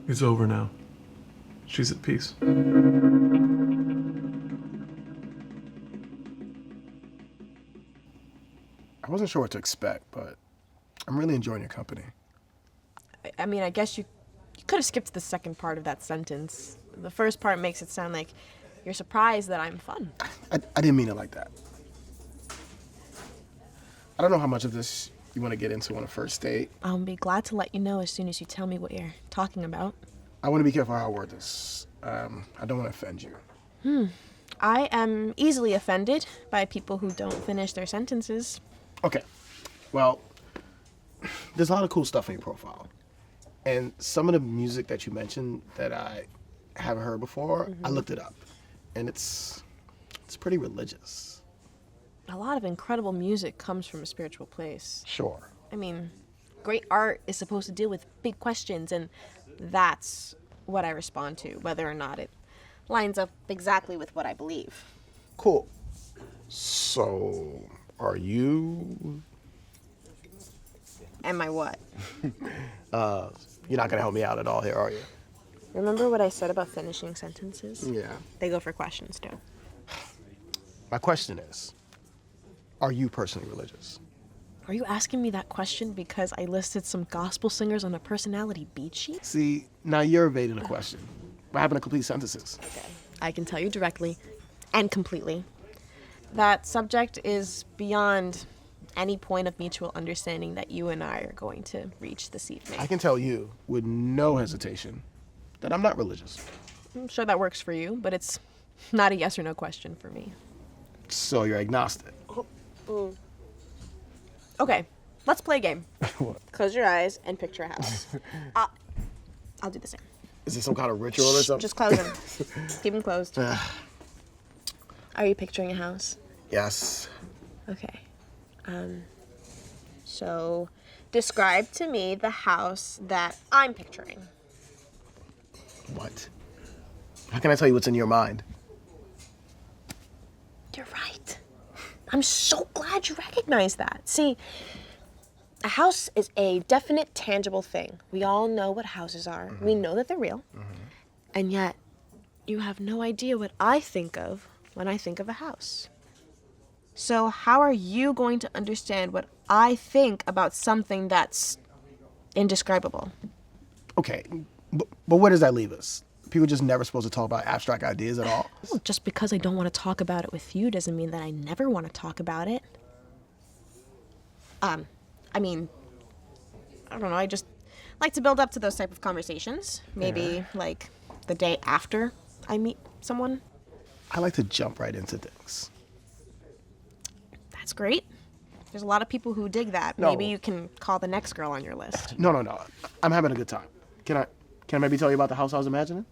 It's over now. She's at peace. I wasn't sure what to expect, but I'm really enjoying your company. I mean, I guess you could have skipped the second part of that sentence. The first part makes it sound like you're surprised that I'm fun. I didn't mean it like that. I don't know how much of this you want to get into on a first date. I'll be glad to let you know as soon as you tell me what you're talking about. I want to be careful how I word this. I don't want to offend you. I am easily offended by people who don't finish their sentences. Okay. Well, there's a lot of cool stuff in your profile. And some of the music that you mentioned that I haven't heard before, I looked it up. And it's pretty religious. A lot of incredible music comes from a spiritual place. Sure. I mean, great art is supposed to deal with big questions, and that's what I respond to, whether or not it lines up exactly with what I believe. Cool. So, are you... Am I what? You're not going to help me out at all here, are you? Remember what I said about finishing sentences? Yeah. They go for questions, too. My question is, are you personally religious? Are you asking me that question because I listed some gospel singers on a personality beat sheet? See, now you're evading the question. What happened to complete sentences? Okay. I can tell you directly and completely. That subject is beyond any point of mutual understanding that you and I are going to reach this evening. I can tell you with no hesitation that I'm not religious. I'm sure that works for you, but it's not a yes or no question for me. So you're agnostic. Okay, let's play a game. What? Close your eyes and picture a house. I'll do the same. Is this some kind of ritual or something? Just close them. Keep them closed. Are you picturing a house? Yes. Okay. So describe to me the house that I'm picturing. What? How can I tell you what's in your mind? You're right. I'm so glad you recognize that. See, a house is a definite, tangible thing. We all know what houses are. Mm-hmm. We know that they're real. Mm-hmm. And yet, you have no idea what I think of when I think of a house. So how are you going to understand what I think about something that's indescribable? Okay, but where does that leave us? People just never supposed to talk about abstract ideas at all? Well, just because I don't want to talk about it with you doesn't mean that I never want to talk about it. I mean, I don't know, I just like to build up to those type of conversations. Maybe like the day after I meet someone. I like to jump right into things. That's great. There's a lot of people who dig that. No. Maybe you can call the next girl on your list. No. I'm having a good time. Can I maybe tell you about the house I was imagining?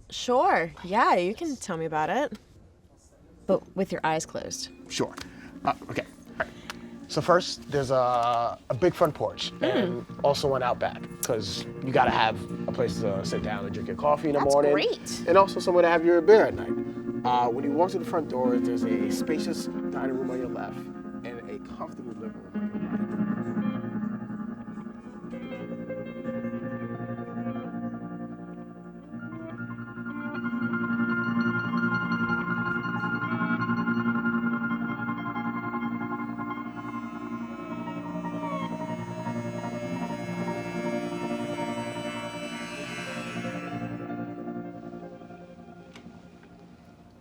Sure. Yeah, you can tell me about it. But with your eyes closed. Sure. Okay. All right. So first, there's a big front porch and also one out back because you got to have a place to sit down and drink your coffee in the morning. That's great. And also somewhere to have your beer at night. When you walk through the front door, there's a spacious dining room on your left and a comfortable living room on your right.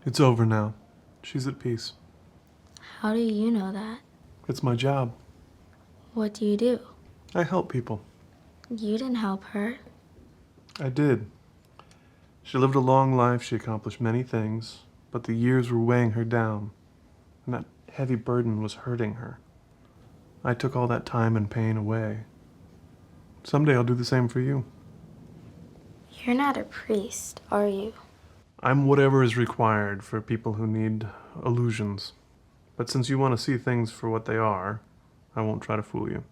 It's over now. She's at peace. How do you know that? It's my job. What do you do? I help people. You didn't help her. I did. She lived a long life, she accomplished many things, but the years were weighing her down, and that heavy burden was hurting her. I took all that time and pain away. Someday I'll do the same for you. You're not a priest, are you? I'm whatever is required for people who need illusions. But since you want to see things for what they are, I won't try to fool you.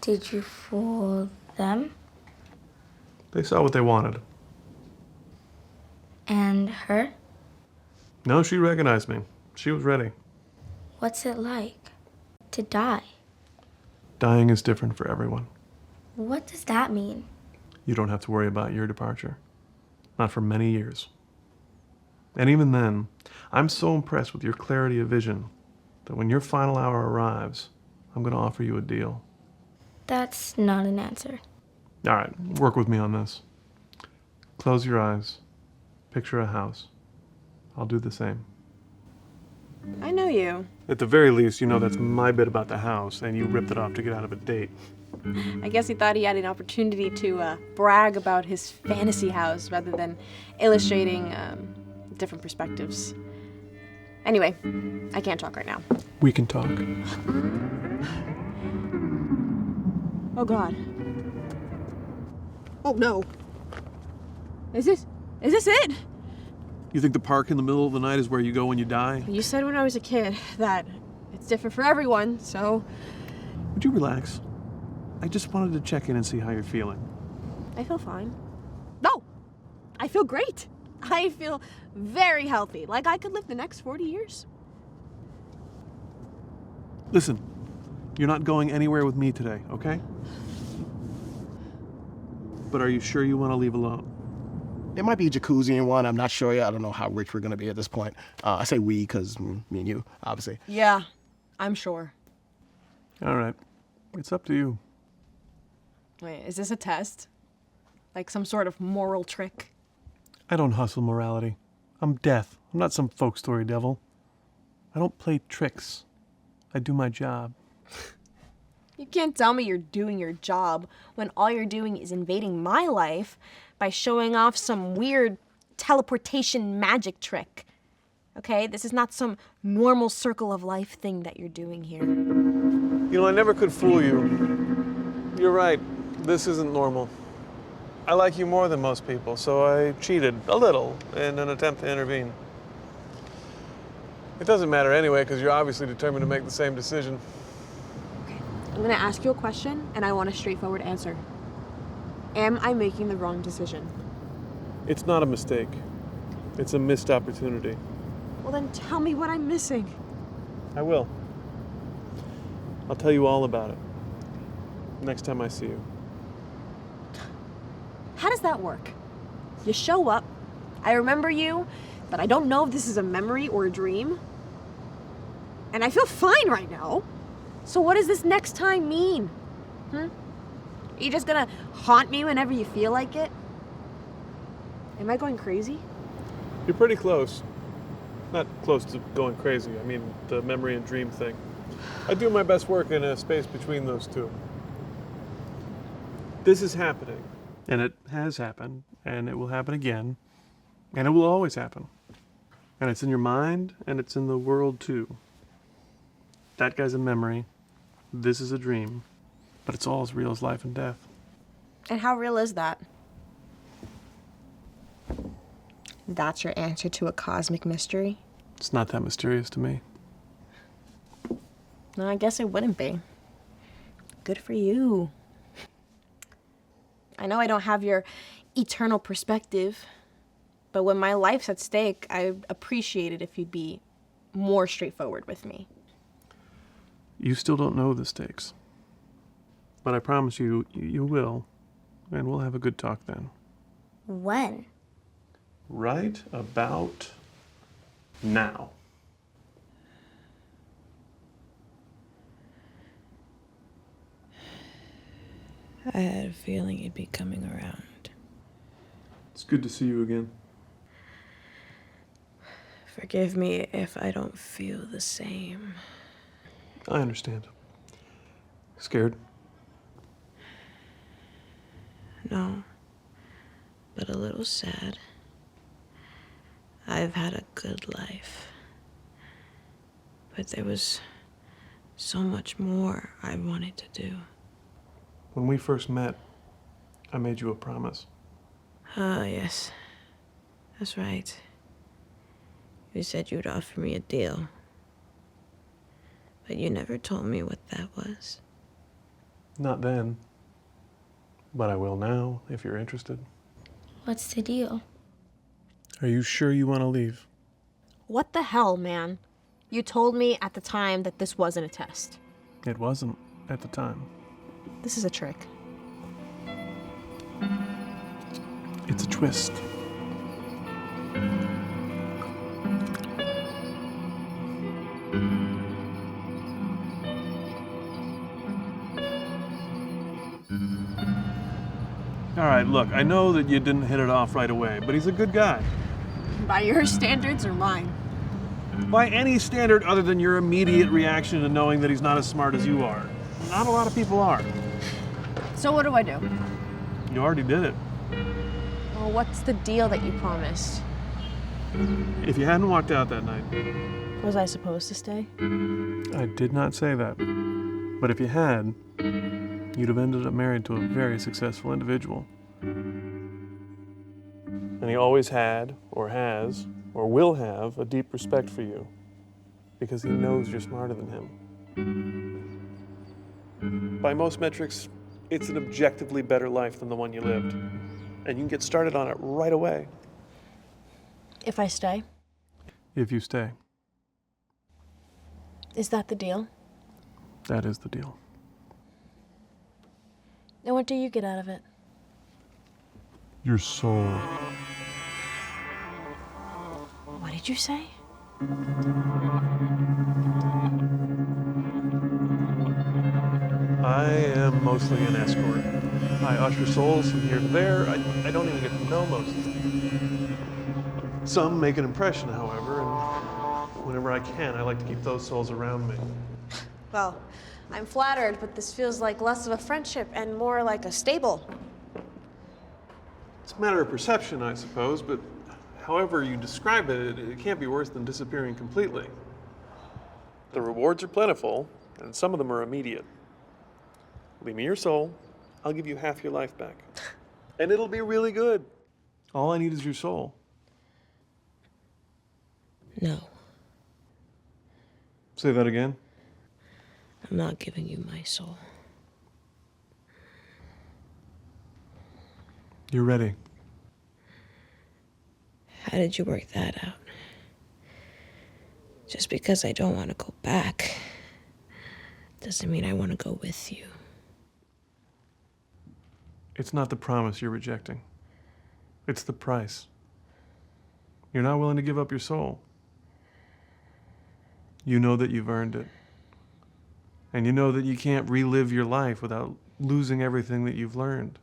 Did you fool them? They saw what they wanted. And her? No, she recognized me. She was ready. What's it like to die? Dying is different for everyone. What does that mean? You don't have to worry about your departure. Not for many years. And even then, I'm so impressed with your clarity of vision that when your final hour arrives, I'm going to offer you a deal. That's not an answer. All right, work with me on this. Close your eyes. Picture a house. I'll do the same. I know you. At the very least, you know that's my bit about the house, and you ripped it off to get out of a date. I guess he thought he had an opportunity to brag about his fantasy house rather than illustrating different perspectives. Anyway, I can't talk right now. We can talk. Oh God. Oh no. Is this it? You think the park in the middle of the night is where you go when you die? You said when I was a kid that it's different for everyone, so Would you relax? I just wanted to check in and see how you're feeling. I feel fine. No! I feel great. I feel very healthy. Like I could live the next 40 years. Listen, you're not going anywhere with me today, okay? But are you sure you want to leave alone? There might be a jacuzzi in one. I'm not sure yet. I don't know how rich we're going to be at this point. I say we because me and you, obviously. Yeah, I'm sure. All right. It's up to you. Wait, is this a test? Like some sort of moral trick? I don't hustle morality. I'm death. I'm not some folk story devil. I don't play tricks. I do my job. You can't tell me you're doing your job when all you're doing is invading my life by showing off some weird teleportation magic trick. Okay? This is not some normal circle of life thing that you're doing here. You know, I never could fool you. You're right. This isn't normal. I like you more than most people, so I cheated a little in an attempt to intervene. It doesn't matter anyway, because you're obviously determined to make the same decision. I'm gonna ask you a question, and I want a straightforward answer. Am I making the wrong decision? It's not a mistake. It's a missed opportunity. Well, then tell me what I'm missing. I will. I'll tell you all about it next time I see you. How does that work? You show up, I remember you, but I don't know if this is a memory or a dream. And I feel fine right now. So what does this next time mean? Are you just gonna haunt me whenever you feel like it? Am I going crazy? You're pretty close. Not close to going crazy. I mean, the memory and dream thing. I do my best work in a space between those two. This is happening. And it has happened. And it will happen again. And it will always happen. And it's in your mind, and it's in the world too. That guy's a memory. This is a dream. But it's all as real as life and death. And how real is that? That's your answer to a cosmic mystery? It's not that mysterious to me. No, I guess it wouldn't be. Good for you. I know I don't have your eternal perspective, but when my life's at stake, I'd appreciate it if you'd be more straightforward with me. You still don't know the stakes. But I promise you, you will. And we'll have a good talk then. When? Right about now. I had a feeling you'd be coming around. It's good to see you again. Forgive me if I don't feel the same. I understand. Scared? No, but a little sad. I've had a good life, but there was so much more I wanted to do. When we first met, I made you a promise. Oh, yes, that's right. You said you'd offer me a deal, but you never told me what that was. Not then. But I will now, if you're interested. What's the deal? Are you sure you want to leave? What the hell, man? You told me at the time that this wasn't a test. It wasn't at the time. This is a trick. It's a twist. All right, look, I know that you didn't hit it off right away, but he's a good guy. By your standards or mine? By any standard other than your immediate reaction to knowing that he's not as smart as you are. Not a lot of people are. So what do I do? You already did it. Well, what's the deal that you promised? If you hadn't walked out that night. Was I supposed to stay? I did not say that. But if you had, you'd have ended up married to a very successful individual. And he always had, or has, or will have a deep respect for you because he knows you're smarter than him. By most metrics, it's an objectively better life than the one you lived. And you can get started on it right away. If I stay? If you stay. Is that the deal? That is the deal. And what do you get out of it? Your soul. What did you say? I am mostly an escort. I usher souls from here to there. I don't even get to know most of them. Some make an impression, however, and whenever I can, I like to keep those souls around me. Well, I'm flattered, but this feels like less of a friendship and more like a stable. It's a matter of perception, I suppose, but however you describe it, it can't be worse than disappearing completely. The rewards are plentiful, and some of them are immediate. Leave me your soul, I'll give you half your life back. And it'll be really good. All I need is your soul. No, Say that again. I'm not giving you my soul. You're ready. How did you work that out? Just because I don't want to go back doesn't mean I want to go with you. It's not the promise you're rejecting. It's the price. You're not willing to give up your soul. You know that you've earned it. And you know that you can't relive your life without losing everything that you've learned.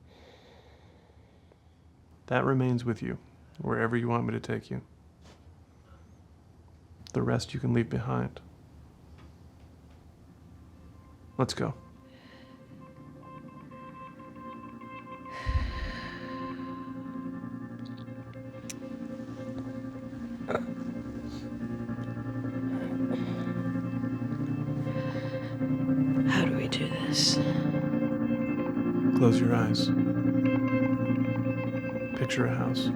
That remains with you, wherever you want me to take you. The rest you can leave behind. Let's go. How do we do this? Close your eyes. Picture a house.